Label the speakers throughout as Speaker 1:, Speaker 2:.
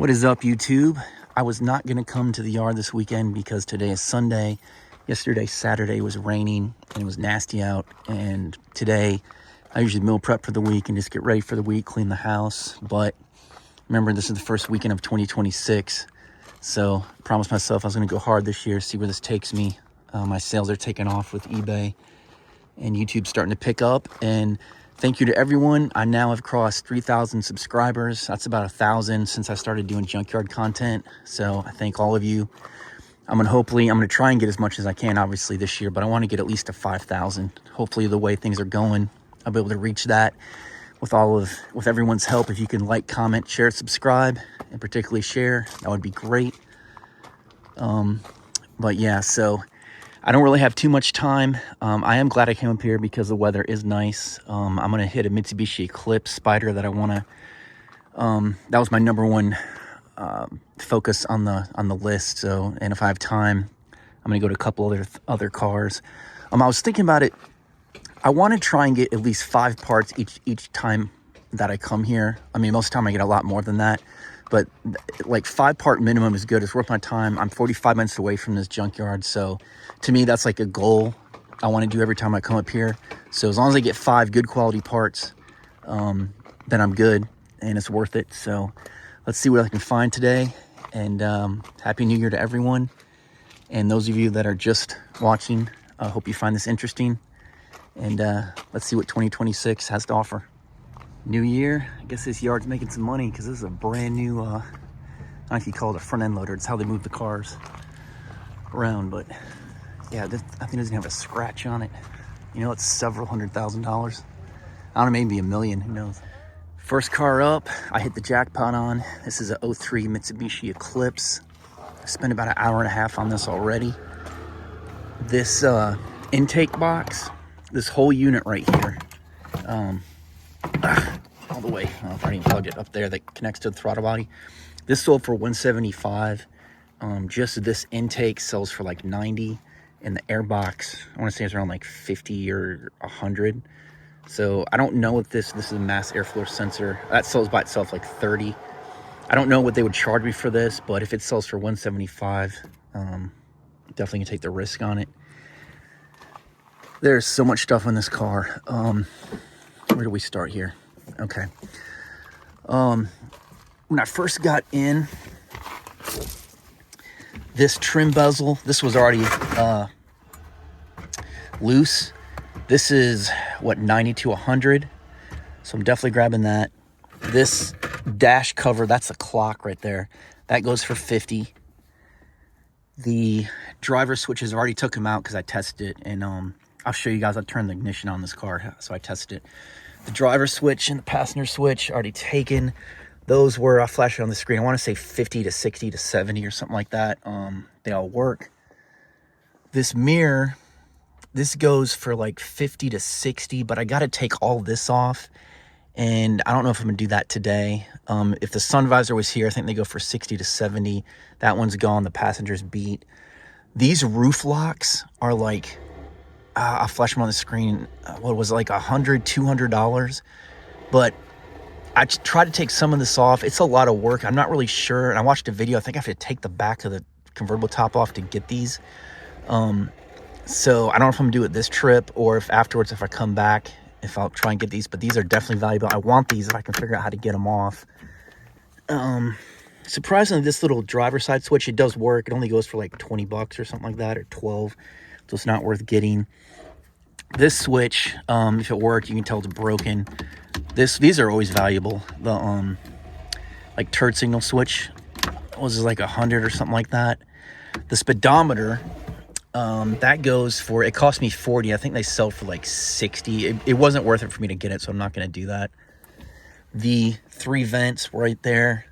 Speaker 1: What is up, YouTube? I was not going to come to the yard this weekend because today is Sunday. Yesterday, Saturday, was raining and it was nasty out. And today, I usually meal prep for the week and just get ready for the week, clean the house. But remember, this is the first weekend of 2026. So I promised myself I was going to go hard this year, see where this takes me. My sales are taking off with eBay and YouTube's starting to pick up. And thank you to everyone. I now have crossed 3,000 subscribers. That's about 1,000 since I started doing Junkyard content. So I thank all of you. I'm going to try and get as much as I can, obviously, this year, but I want to get at least to 5,000. Hopefully, the way things are going, I'll be able to reach that with everyone's help. If you can like, comment, share, subscribe, and particularly share, that would be great. But yeah, so I don't really have too much time. I am glad I came up here because the weather is nice. I'm going to hit a Mitsubishi Eclipse Spider that I want to, that was my number one focus on the list. So, and if I have time, I'm going to go to a couple other cars. I was thinking about it. I want to try and get at least 5 parts each time that I come here. I mean, most of the time I get a lot more than that, but like 5-part minimum is good. It's worth my time. I'm 45 minutes away from this junkyard. So to me, that's like a goal I want to do every time I come up here. So as long as I get 5 good quality parts, then I'm good and it's worth it. So let's see what I can find today. And Happy New Year to everyone. And those of you that are just watching, I hope you find this interesting. And let's see what 2026 has to offer. New year, I guess this yard's making some money because this is a brand new, I don't know if you call it a front end loader. It's how they move the cars around. But yeah, I think it doesn't have a scratch on it. You know, it's several $100,000. I don't know, maybe $1 million, who knows. First car up, I hit the jackpot on. This is a 03 Mitsubishi Eclipse. I spent about an hour and a half on this already. This intake box, this whole unit right here, all the way, I don't know if I even plugged it up there that connects to the throttle body. This sold for $175. Just this intake sells for like $90, and the air box, I want to say it's around like $50 or $100. So I don't know if this is a mass airflow sensor. That sells by itself like $30. I don't know what they would charge me for this, but if it sells for $175, definitely can take the risk on it. There's so much stuff on this car. Where do we start here? Okay. When I first got in, this trim bezel, this was already loose. This is what, 90 to 100. So I'm definitely grabbing that. This dash cover, that's a clock right there. That goes for 50. The driver switches, already took them out because I tested it, and I'll show you guys. I turned the ignition on this car, so I tested it. The driver switch and the passenger switch already taken. Those were, I flashed it on the screen, I want to say 50 to 60 to 70 or something like that. They all work. This mirror, this goes for like 50 to 60, but I got to take all this off, and I don't know if I'm gonna do that today. If the sun visor was here, I think they go for 60 to 70. That one's gone. The passenger's beat. These roof locks are like, I'll flash them on the screen. What was it, like $100, $200? But I tried to take some of this off. It's a lot of work. I'm not really sure. And I watched a video. I think I have to take the back of the convertible top off to get these. So I don't know if I'm gonna do it this trip or if afterwards, if I come back, if I'll try and get these. But these are definitely valuable. I want these if I can figure out how to get them off. Surprisingly, this little driver side switch, it does work. It only goes for like 20 bucks or something like that, or 12. So it's not worth getting. This switch, if it worked, you can tell it's broken. These are always valuable. The like turd signal switch was like 100 or something like that. The speedometer, that goes for, it cost me 40. I think they sell for like 60. It wasn't worth it for me to get it, so I'm not going to do that. The 3 vents right there,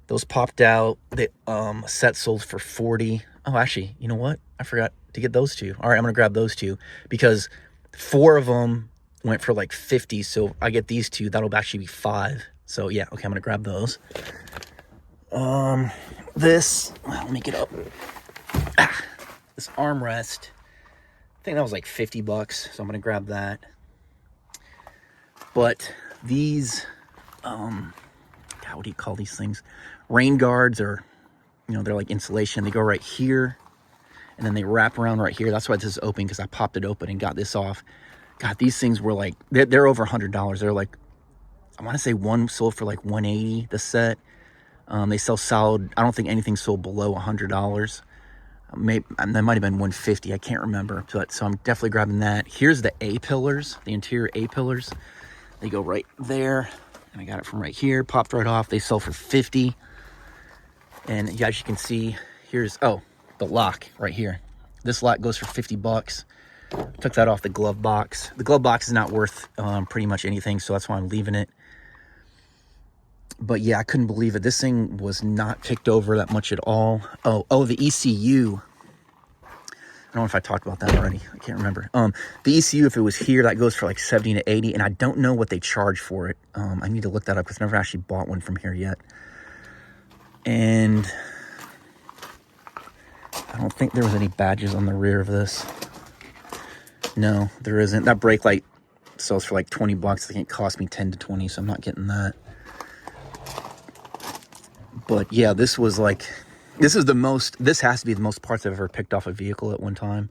Speaker 1: those popped out. The set sold for 40. Oh, actually, you know what? I forgot to get those 2. All right, I'm gonna grab those 2 because 4 of them went for like 50. So I get these 2, that'll actually be 5. So yeah, okay, I'm gonna grab those. This, let me get up. This armrest, I think that was like 50 bucks. So I'm gonna grab that. But these, God, what do you call these things? Rain guards, or, you know, they're like insulation. They go right here, and then they wrap around right here. That's why this is open, because I popped it open and got this off. God, these things were like, they're over $100. They're like, I want to say one sold for like $180, the set. They sell solid. I don't think anything sold below $100. Maybe that might have been $150. I can't remember. But so I'm definitely grabbing that. Here's the A pillars, the interior A pillars. They go right there, and I got it from right here. Popped right off. They sell for $50. And as you can see, here's the lock right here. This lock goes for $50. Took that off the glove box. The glove box is not worth pretty much anything, so that's why I'm leaving it. But yeah, I couldn't believe it. This thing was not picked over that much at all. Oh, the ECU. I don't know if I talked about that already. I can't remember. The ECU, if it was here, that goes for like 70 to 80, and I don't know what they charge for it. I need to look that up, because I've never actually bought one from here yet. And I don't think there was any badges on the rear of this. No, there isn't. That brake light sells for like $20. I think it cost me 10 to 20, so I'm not getting that. But yeah, this was like, this is the most, this has to be the most parts I've ever picked off a vehicle at one time.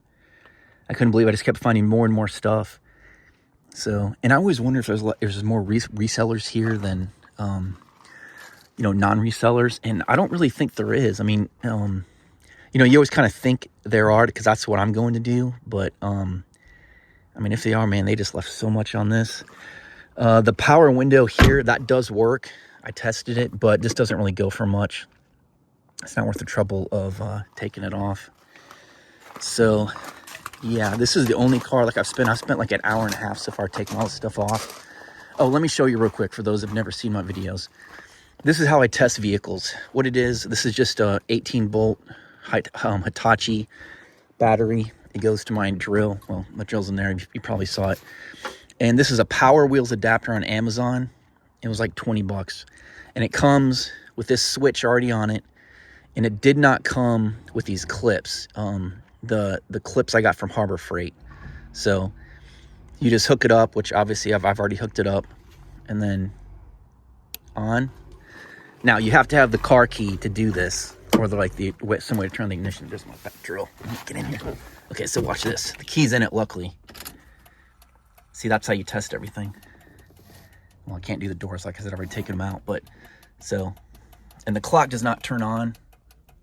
Speaker 1: I couldn't believe it. I just kept finding more and more stuff. So, and I always wonder if there's more resellers here than, you know, non-resellers. And I don't really think there is. I mean, you know, you always kind of think there are, because that's what I'm going to do. But, I mean, if they are, man, they just left so much on this. The power window here, that does work. I tested it, but this doesn't really go for much. It's not worth the trouble of taking it off. So, yeah, this is the only car like I've spent like an hour and a half so far taking all this stuff off. Oh, let me show you real quick for those who've never seen my videos. This is how I test vehicles. What it is, this is just a 18-volt Hitachi battery. It goes to my drill. Well, my drill's in there. You probably saw it. And this is a Power Wheels adapter on Amazon. It was like $20. And it comes with this switch already on it. And it did not come with these clips. The clips I got from Harbor Freight. So you just hook it up, which obviously I've already hooked it up. And then on. Now you have to have the car key to do this. Or some way to turn the ignition. There's my back drill. Let me get in here. Okay, so watch this. The key's in it, luckily. See, that's how you test everything. Well, I can't do the doors, like I said, I've already taken them out. But, so, and the clock does not turn on.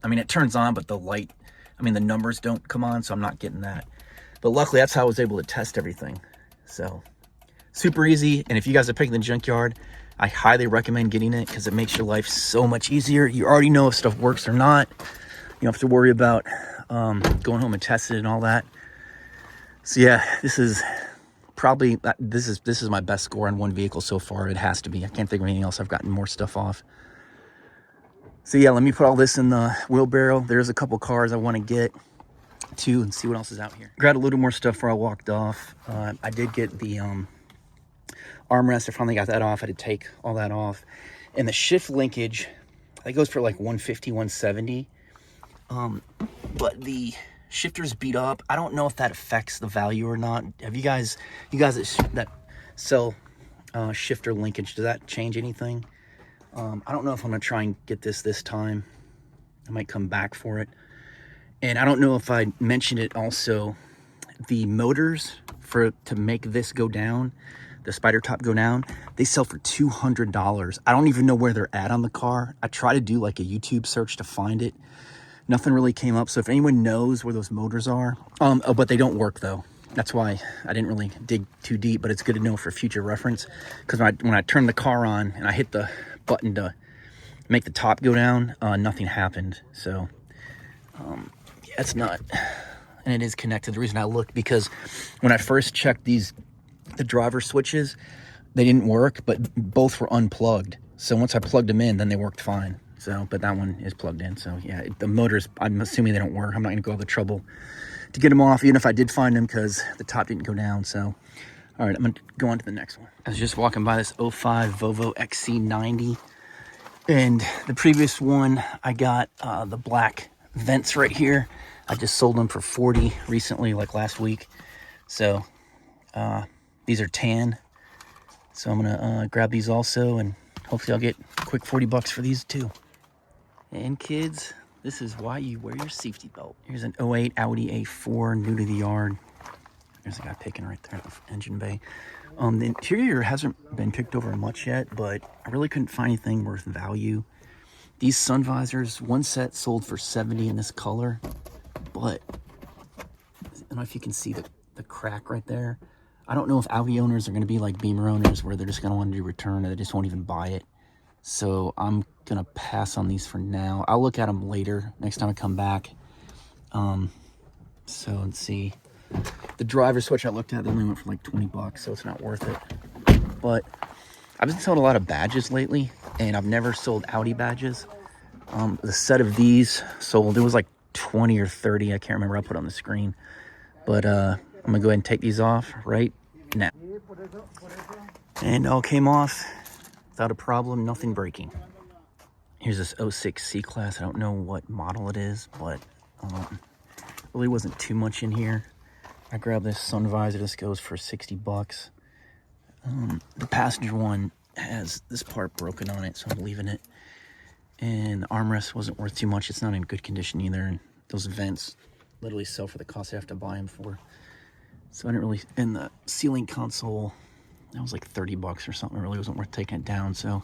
Speaker 1: I mean, it turns on, but the light, I mean, the numbers don't come on, so I'm not getting that. But luckily, that's how I was able to test everything. So, super easy. And if you guys are picking the Junkyard, I highly recommend getting it, because it makes your life so much easier. You already know if stuff works or not. You don't have to worry about going home and testing it and all that. So yeah, this is probably, this is my best score on one vehicle so far. It has to be. I can't think of anything else I've gotten more stuff off. So yeah, let me put all this in the wheelbarrow. There's a couple cars I want to get to and see what else is out here. Grabbed a little more stuff before I walked off. I did get the armrest. I finally got that off. I had to take all that off. And the shift linkage, that goes for like 150, 170. But the shifter's beat up. I don't know if that affects the value or not. Have you guys that sell shifter linkage, does that change anything? I don't know if I'm gonna try and get this time. I might come back for it. And I don't know if I mentioned it also, the motors to make this go down, the spider top go down, they sell for $200. I don't even know where they're at on the car. I tried to do like a YouTube search to find it. Nothing really came up. So if anyone knows where those motors are, but they don't work though. That's why I didn't really dig too deep, but it's good to know for future reference. Because when I turned the car on and I hit the button to make the top go down, nothing happened. So yeah, it's not, and it is connected. The reason I looked, because when I first checked the driver switches, they didn't work, but both were unplugged. So once I plugged them in, then they worked fine. So, but that one is plugged in. So yeah, the motors, I'm assuming they don't work. I'm not gonna go all the trouble to get them off, even if I did find them, because the top didn't go down. So, all right, I'm gonna go on to the next one. I was just walking by this 05 Volvo XC90, and the previous one, I got the black vents right here. I just sold them for 40 recently, like last week. So these are tan. So I'm gonna grab these also and hopefully I'll get a quick 40 bucks for these too. And kids, this is why you wear your safety belt. Here's an 08 Audi A4, new to the yard. There's a guy picking right there at the engine bay. The interior hasn't been picked over much yet, but I really couldn't find anything worth value. These sun visors, one set sold for $70 in this color, but I don't know if you can see the crack right there. I don't know if Audi owners are going to be like Beamer owners where they're just going to want to do return or they just won't even buy it. So I'm going to pass on these for now. I'll look at them later, next time I come back. So let's see. The driver switch I looked at, they only went for like 20 bucks, so it's not worth it. But I've been selling a lot of badges lately, and I've never sold Audi badges. The set of these sold, it was like 20 or 30, I can't remember, I'll put it on the screen. But I'm gonna go ahead and take these off right now. And all came off without a problem, nothing breaking. Here's this 06 C-Class, I don't know what model it is, but really wasn't too much in here. I grabbed this sun visor, this goes for 60 bucks. The passenger one has this part broken on it, so I'm leaving it. And the armrest wasn't worth too much. It's not in good condition either. And those vents literally sell for the cost I have to buy them for. So I didn't really, and the ceiling console, that was like 30 bucks or something. It really wasn't worth taking it down. So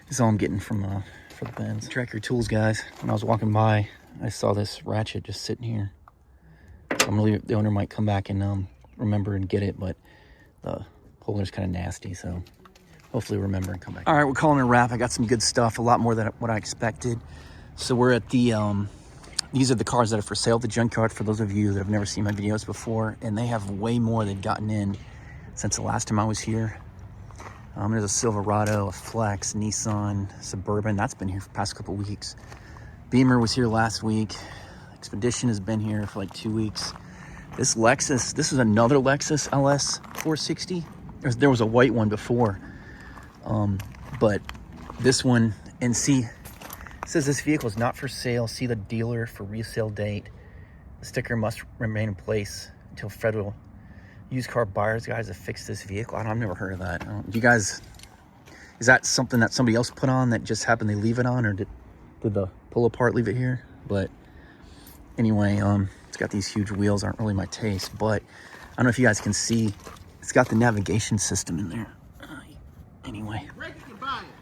Speaker 1: this is all I'm getting from for the Benz. Track your tools, guys. When I was walking by, I saw this ratchet just sitting here. So I'm gonna leave it, the owner might come back and remember and get it, but the holder's kind of nasty, so hopefully remember and come back. All right, we're calling it a wrap. I got some good stuff, a lot more than what I expected. So we're at the, these are the cars that are for sale at the Junkyard for those of you that have never seen my videos before, and they have way more than gotten in since the last time I was here. There's a Silverado, a Flex, Nissan, Suburban. That's been here for the past couple weeks. Beamer was here last week. Expedition has been here for like 2 weeks. This Lexus, this is another Lexus LS 460. There was a white one before. But this one, and see, it says this vehicle is not for sale. See the dealer for resale date. The sticker must remain in place until federal used car buyers guys have fixed this vehicle. I've never heard of that. Do you guys, is that something that somebody else put on that just happened to leave it on, or did the pull apart leave it here? But anyway, it's got these huge wheels, aren't really my taste, but I don't know if you guys can see, it's got the navigation system in there. Anyway,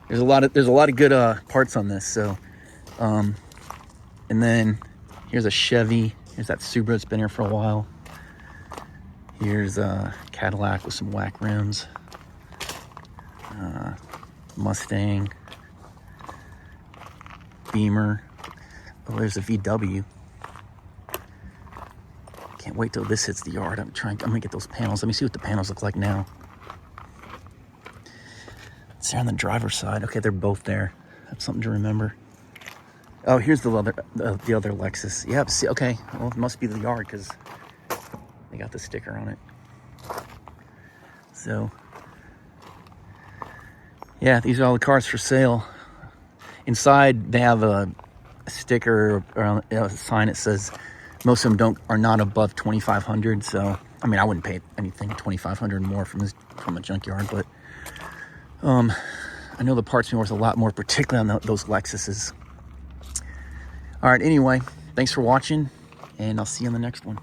Speaker 1: there's a lot of good parts on this. So, and then here's a Chevy. Here's that Subaru that's been here for a while. Here's a Cadillac with some whack rims. Mustang. Beamer. Oh, there's a VW. Can't wait till this hits the yard. I'm gonna get those panels. Let me see what the panels look like now. It's there on the driver's side. Okay, they're both there. That's something to remember. Oh, here's the other Lexus. Yeah, see, okay. Well, it must be the yard because they got the sticker on it. So, yeah, these are all the cars for sale. Inside, they have a sticker or a sign that says most of them are not above $2,500. So, I mean, I wouldn't pay anything $2,500 more from a junkyard, but I know the parts are worth a lot more, particularly on those Lexuses. All right, anyway, thanks for watching, and I'll see you on the next one.